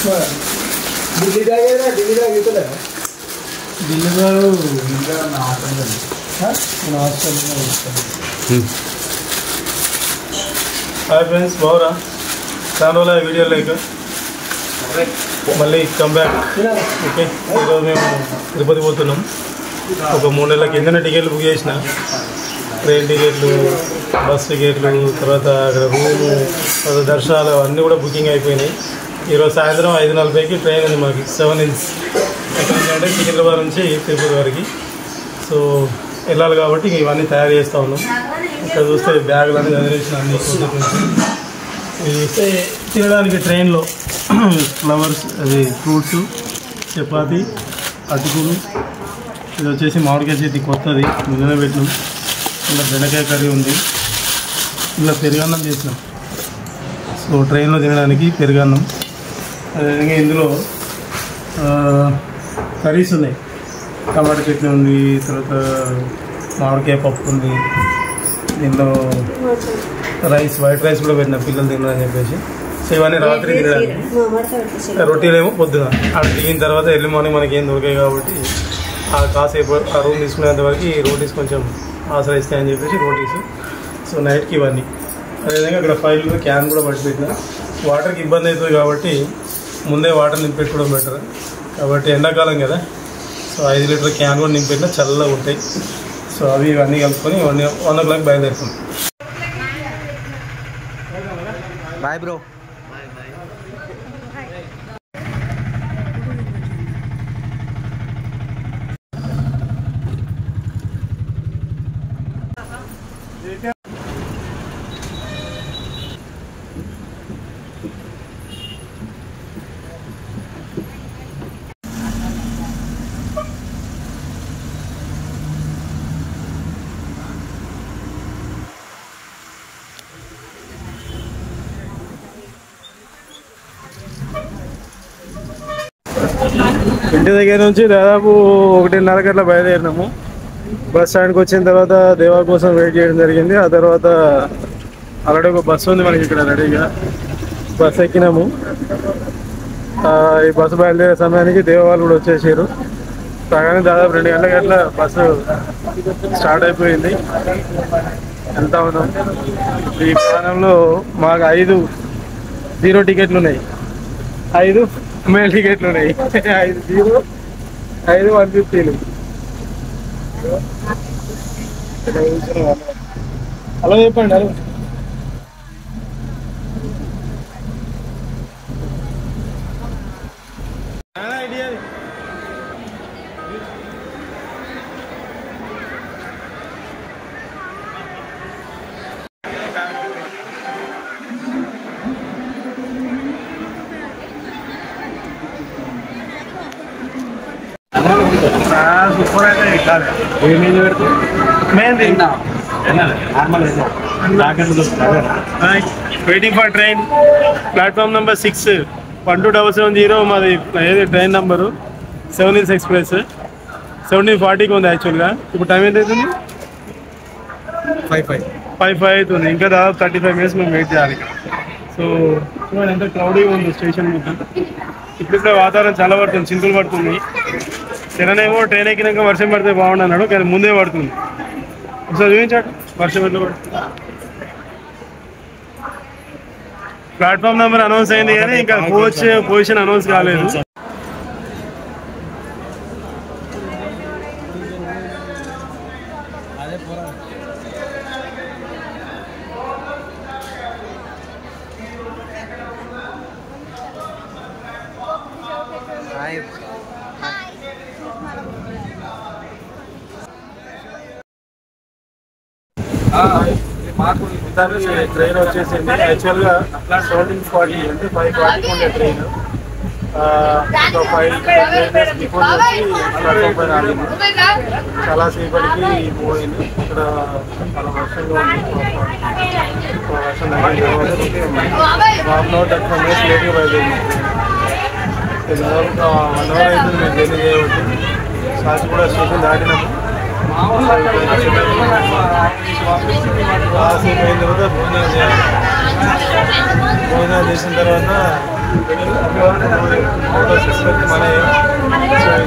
Hi friends, బాగురా? చాలా రోజుల video లేక మళ్ళీ కమ్ బ్యాక్. ఓకే, ఈరోజు మేము తిరుపతి పోతున్నాం. ఒక 3 నెలల కిందనే టికెట్లు బుక్ చేసిన. ట్రైన్ టికెట్లు, బస్ టికెట్లు, తర్వాత అక్కడ రూము, తర్వాత దర్శనాలు అన్నీ కూడా బుకింగ్ అయిపోయినాయి. ఈరోజు సాయంత్రం 5:40కి ట్రైన్ ఉంది మాకు, 7 Hills ఎక్కడి నుంచి అంటే సికింద్రాబాద్ నుంచి తిరుపతి వరకు. సో వెళ్ళాలి కాబట్టి ఇవన్నీ తయారు చేస్తూ ఉన్నాం. ఇక్కడ చూస్తే బ్యాగులు అన్నీ చదివేసిన అన్ని ఇది చూస్తే తినడానికి ట్రైన్లో ఫ్లవర్స్, అది ఫ్రూట్స్, చపాతి, అటుకులు, ఇది వచ్చేసి మామిడికాయ చేతి కొత్తది నిన్ననే పెట్టినాం. ఇలా బెండకాయ కర్రీ ఉంది, ఇలా పెరుగన్నం చేసినాం. సో ట్రైన్లో తినడానికి పెరుగన్నం. అదేవిధంగా ఇందులో కర్రీస్ ఉన్నాయి. టమాటా చట్నీ ఉంది, తర్వాత మామిడికాయ పప్పు ఉంది. దీనిలో రైస్, వైట్ రైస్ కూడా పెట్టిన పిల్లలు తిన్నారని చెప్పేసి. సో ఇవన్నీ రాత్రి తినడానికి. రొట్టెలేమో పొద్దున అక్కడ దిగిన తర్వాత ఎర్లీ మార్నింగ్ మనకి ఏం దొరికాయి కాబట్టి కాసేపు ఆ రూమ్ తీసుకునేంత వరకు ఈ రోటీస్ కొంచెం ఆశ్రయిస్తాయని చెప్పేసి రోటీస్. సో నైట్కి ఇవన్నీ. అదేవిధంగా ఇక్కడ ఫైల్ క్యాన్ కూడా పట్టి పెట్టిన. వాటర్కి ఇబ్బంది అవుతుంది కాబట్టి ముందే వాటర్ నింపెట్టుకోవడం బెటర్. కాబట్టి ఎండాకాలం కదా, సో 5 లీటర్ క్యాన్ కూడా నింపెట్టినా చల్లగా ఉంటాయి. సో అవి ఇవన్నీ కలుపుకొని 1 o'clock బయలుదేరుతుంది. Bye bro. ఇంటి దగ్గర నుంచి దాదాపు 1:30 గంటల బయలుదేరినాము. బస్ స్టాండ్కి వచ్చిన తర్వాత దేవా కోసం వెయిట్ చేయడం జరిగింది. ఆ తర్వాత ఆల్రెడీ ఒక బస్సు ఉంది మనకి ఇక్కడ రెడీగా. బస్ ఎక్కినాము. ఈ బస్సు బయలుదేరే సమయానికి దేవా వాళ్ళు కూడా వచ్చేసారు. రాగానే దాదాపు 2 గంటల గంటల బస్సు స్టార్ట్ అయిపోయింది. వెళ్తా ఉన్నాం. ఈ ప్రయాణంలో మాకు 5 0 టికెట్లు ఉన్నాయి, 5 మేల్ టికెట్లు ఉన్నాయి. 5 0, 5 150. అలా చెప్పండి. హలో, ఐడియా సూపర్ అయితే కాదు. ఏమేమి పెడుతుంది main waiting for train. Platform number 6, 12770 మాది ఏది ట్రైన్ నెంబరు. 7 Hills express. 17:40కి ఉంది యాక్చువల్గా. ఇప్పుడు టైం ఎంత అవుతుంది? 5:05 అవుతుంది. ఇంకా దాదాపు 35 minutes మేము వెయిట్ చేయాలి. సో ఎంత క్రౌడీగా ఉంది స్టేషన్ మొత్తం. ఇప్పుడు వాతావరణం చాలా పడుతుంది, చినుకులు పడుతుంది. తిననేమో ట్రైన్ ఎక్కినాక వర్షం పడితే బాగుండన్నాడు, కానీ ముందే పడుతుంది. ఒకసారి చూపించాడు వర్షం ఎట్లా పడుతుంది. ప్లాట్ఫామ్ నెంబర్ అనౌన్స్ అయింది కానీ ఇంకా కోచ్ పొజిషన్ అనౌన్స్ కాలేదు. ట్రైన్ వచ్చేసింది. యాక్చువల్గా 17:40 అంటే 5:40 ఉండే ట్రైన్. 5 బిఫోర్ వచ్చి ప్లాట్ఫామ్ పైన ఆగింది. చాలా సేపటికి పోయింది. ఇక్కడ చాలా వర్షంగా ఉంది. వర్షం తగ్గిన తర్వాత 1.5 hour 30 minutes లేట్గా బయలుదేరింది. దాదాపు 1 hour అవుతుంది మేము జర్నీ చేయవచ్చు. సాచిగూడ స్టేషన్ దాటినాము. కాసేపు అయిన తర్వాత భోజనాలు చేయాలి. భోజనాలు చేసిన తర్వాత మన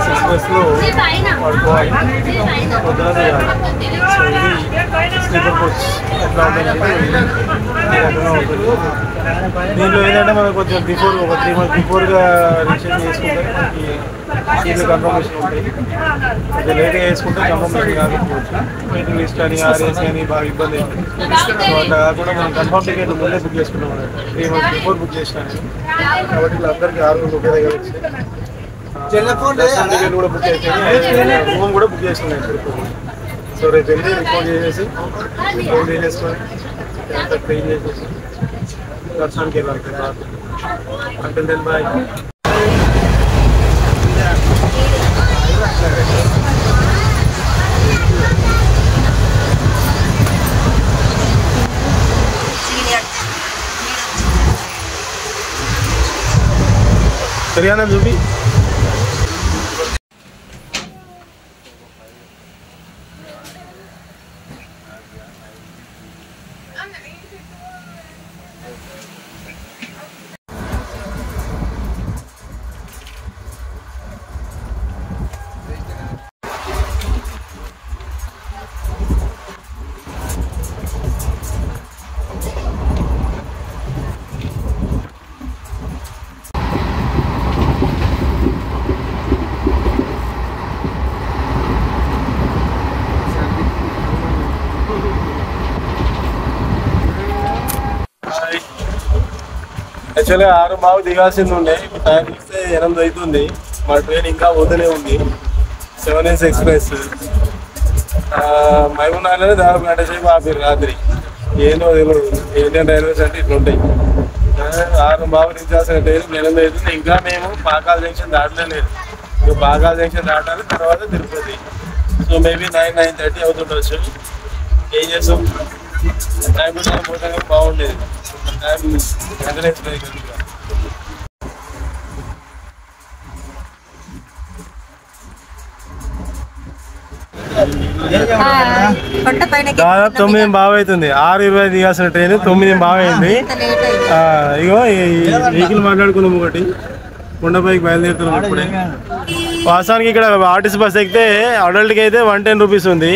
6 బస్లో పడుకోవాలి, పొద్దున తీయాలి. సో ఇది స్లీపర్ కోచ్ ఎట్లా ఉంటుందంటే ఈ రకంగా ఉంటుంది. దీంట్లో ఏంటంటే మనకు కొంచెం బిఫోర్ ఒక 3 months బిఫోర్గా రిజిస్ట్రేషన్ చేసుకుంటే మనకి సీట్లు కన్ఫర్మేషన్ ఉంటాయి. కొంచెం లేట్గా చేసుకుంటే కన్ఫర్మేషన్ కాకపోవచ్చు. వెయిటింగ్ లిస్ట్ అని ఆర్ఎస్ అని బాగా ఇబ్బంది అవుతుంది. సో అట్లా కాకుండా మనం కన్ఫర్మ్ టికెట్ ముందే బుక్ చేసుకుంటాం అన్నట్టు. 3 months బిఫోర్ బుక్ చేసినాను. కాబట్టి వీళ్ళందరికీ 6 రోజులు ఒకే దగ్గర వచ్చి టికెట్ కూడా బుక్ చేసి రూమ్ కూడా బుక్ చేస్తున్నాయి. సో రేపు వెళ్ళి రిపోర్ట్ చేసేసి రిపోర్ట్ చేసేసుకొని అంతా క్లీన్ చేసేసి దర్శనానికి వెళ్ళాలి. అంటే దెన్ బాయ్. సరిగా చూపి యాక్చువల్గా 6:15 దిగాల్సింది ఉండే. ఇప్పుడు టైం చూస్తే 8 అవుతుంది. మా ట్రైన్ ఇంకా పోతూనే ఉంది. 7S ఎక్స్ప్రెస్ మహబూబ్నగర్లోనే దాదాపు గంట సేపు ఆపారు రాత్రి. ఏందో తెలియదు. ఇండియన్ రైల్వేస్ అంటే ఇట్లా ఉంటాయి. 6:15 దిగాల్సిన ట్రైన్ 8 అవుతుంది. ఇంకా మేము పాకాల జంక్షన్ దాటలేదు. ఇంకా పాకాల జంక్షన్ దాటాలి, తర్వాత తిరుపతి. So maybe 9-9:30 అవుతుండొచ్చు. ఏం చేస్తాం, టైం టు టైం పోతే బాగుండేది. టైం వెంటనే దాదాపు 9 బాగా అవుతుంది. 6:20 దిగాల్సిన ట్రైన్ 9 బాగా అయింది. ఇగో ఈ వెహికల్ మాట్లాడుకున్నాం. ఒకటి కొండపైకి బయలుదేరుతున్నాం ఇప్పుడే. వాస్తవానికి ఇక్కడ ఆర్టీసీ బస్ ఎక్కితే అడల్ట్కి అయితే 110 రూపీస్ ఉంది,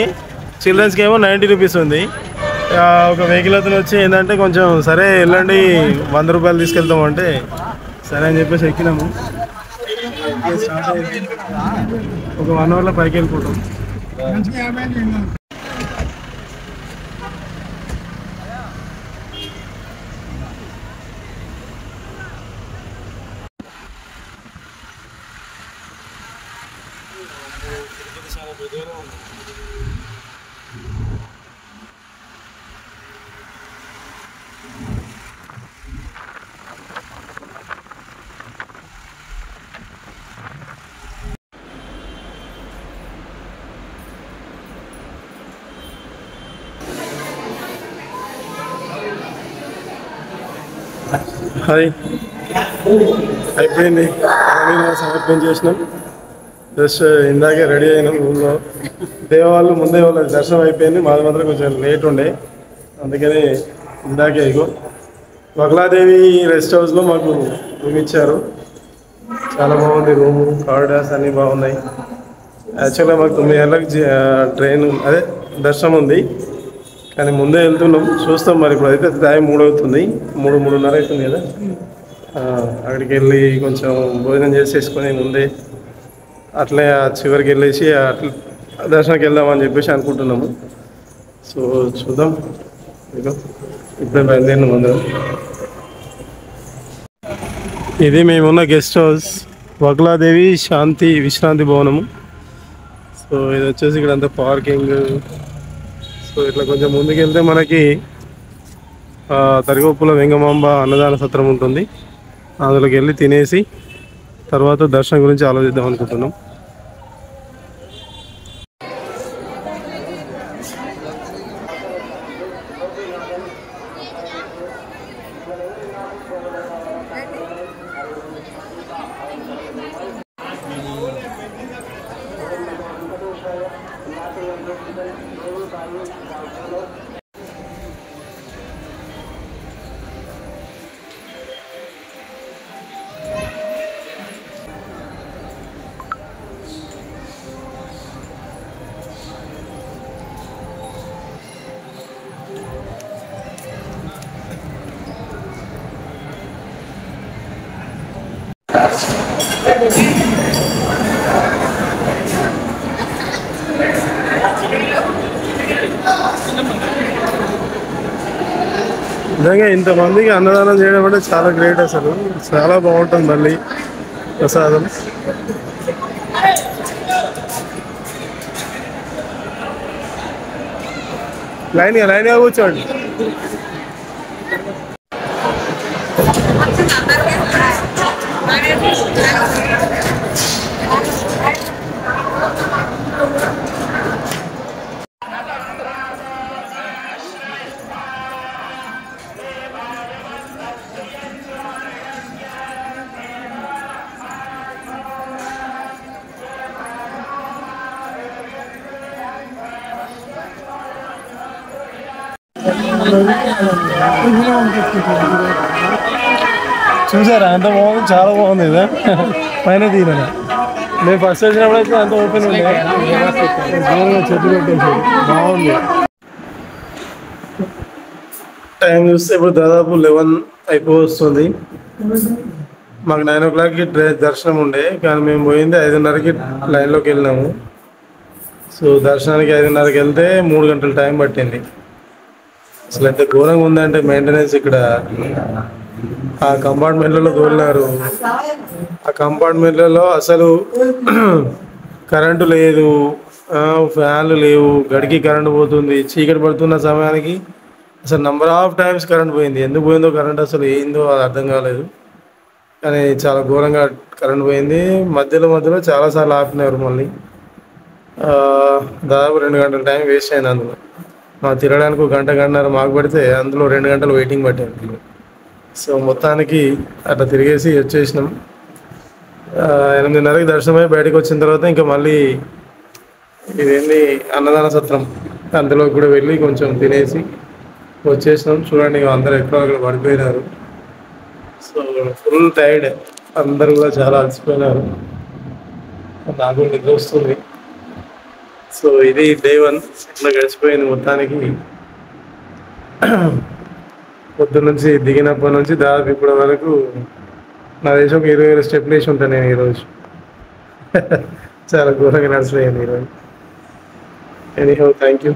చిల్డ్రన్స్కి ఏమో 90 రూపీస్ ఉంది. ఒక వెహికల్ అతను వచ్చి ఏంటంటే కొంచెం సరే వెళ్ళండి 100 రూపాయలు తీసుకెళ్తామంటే సరే అని చెప్పేసి ఎక్కినాము. ఒక 1 అవర్లో పైకి వెళ్ళిపోతాం. అది అయిపోయింది. సమర్పణ చేసినాం. జస్ట్ ఇందాకే రెడీ అయినాం. ఊళ్ళో దేవాళ్ళు ముందే వాళ్ళ దర్శనం అయిపోయింది. మాది మాత్రం కొంచెం లేట్ ఉండే, అందుకని ఇందాకే ఇగో వగలాదేవి రెస్ట్ హౌస్లో మాకు రూమ్ ఇచ్చారు. చాలా బాగుంది రూము, కారిడార్స్ అన్నీ బాగున్నాయి. యాక్చువల్గా మాకు 9 గంటలకు ట్రైన్ అదే దర్శనం ఉంది, కానీ ముందే వెళ్తున్నాం. చూస్తాం మరి. ఇప్పుడు అయితే టైం 3 అవుతుంది, 3-3:30 అవుతుంది కదా. అక్కడికి వెళ్ళి కొంచెం భోజనం చేసేసుకొని ముందే అట్లే చివరికి వెళ్ళేసి అట్లా దర్శనానికి వెళ్దామని చెప్పేసి అనుకుంటున్నాము. సో చూద్దాం. ఇదో ఇప్పుడే బయలుదేరినాం అందరం. ఇది మేమున్న గెస్ట్ హౌస్, వగలాదేవి శాంతి విశ్రాంతి భవనము. సో ఇది వచ్చేసి ఇక్కడ అంతా పార్కింగ్. సో ఇట్లా కొంచెం ముందుకు వెళ్తే మనకి తరిగొప్పుల వెంగమాంబ అన్నదాన సత్రం ఉంటుంది. అందులోకి వెళ్ళి తినేసి తర్వాత దర్శనం గురించి ఆలోచిద్దాం అనుకుంటున్నాం. నిజంగా ఇంతమందికి అన్నదానం చేయడం అంటే చాలా గ్రేట్. అసలు చాలా బాగుంటుంది మళ్ళీ ప్రసాదం. లైన్గా కూర్చోండి. చూసారా అంత బాగుంది, చాలా బాగుంది కదా. పైన తీరా మేము ఫస్ట్ వచ్చినప్పుడు అయితే అంత ఓపెన్ ఉంది, చెట్టు పెట్టేసారు, బాగుంది. టైం చూస్తే ఇప్పుడు దాదాపు 11 అయిపోతుంది. మాకు 9 o'clockకి దర్శనం ఉండే, కానీ మేము పోయింది 5:30కి లైన్లోకి వెళ్ళినాము. సో దర్శనానికి 5:30కి వెళ్తే 3 గంటల టైం పట్టింది. అసలు ఎంత ఘోరంగా ఉందంటే మెయింటెనెన్స్ ఇక్కడ. ఆ కంపార్ట్మెంట్లలో తోలినారు. ఆ కంపార్ట్మెంట్లలో అసలు కరెంటు లేదు, ఫ్యాన్లు లేవు, గడికి కరెంటు పోతుంది. చీకటి పడుతున్న సమయానికి అసలు నంబర్ ఆఫ్ టైమ్స్ కరెంట్ పోయింది. ఎందుకు పోయిందో కరెంట్ అసలు ఏందో అది అర్థం కాలేదు. కానీ చాలా ఘోరంగా కరెంట్ పోయింది. మధ్యలో చాలాసార్లు ఆపినారు. మళ్ళీ దాదాపు 2 గంటల టైం వేస్ట్ అయింది అందులో. మా తిరగడానికి 1 గంట గంటన్నర మాకు పడితే అందులో 2 గంటలు వెయిటింగ్ పట్టాను. సో మొత్తానికి అట్లా తిరిగేసి వచ్చేసినాం. 8:30కి దర్శనమై బయటకు వచ్చిన తర్వాత ఇంకా మళ్ళీ ఇదేంది అన్నదాన సత్రం, అందులో కూడా వెళ్ళి కొంచెం తినేసి వచ్చేసినాం. చూడండి అందరూ ఎక్కడో అక్కడ పడిపోయినారు. సో ఫుల్ టైర్డ్, అందరూ కూడా చాలా అలసిపోయినారు. నాకు నిద్ర వస్తుంది. సో ఇది డే 1 ఇట్లా గడిచిపోయింది మొత్తానికి. పొద్దున్న నుంచి దిగినప్పటి నుంచి దాదాపు ఇప్పటి వరకు నా దేశం ఒక 20,000 స్టెప్లు వేసి ఉంటాను నేను ఈరోజు. చాలా ఘోరంగా నడిచిపోయాను ఈరోజు. Anyhow thank you.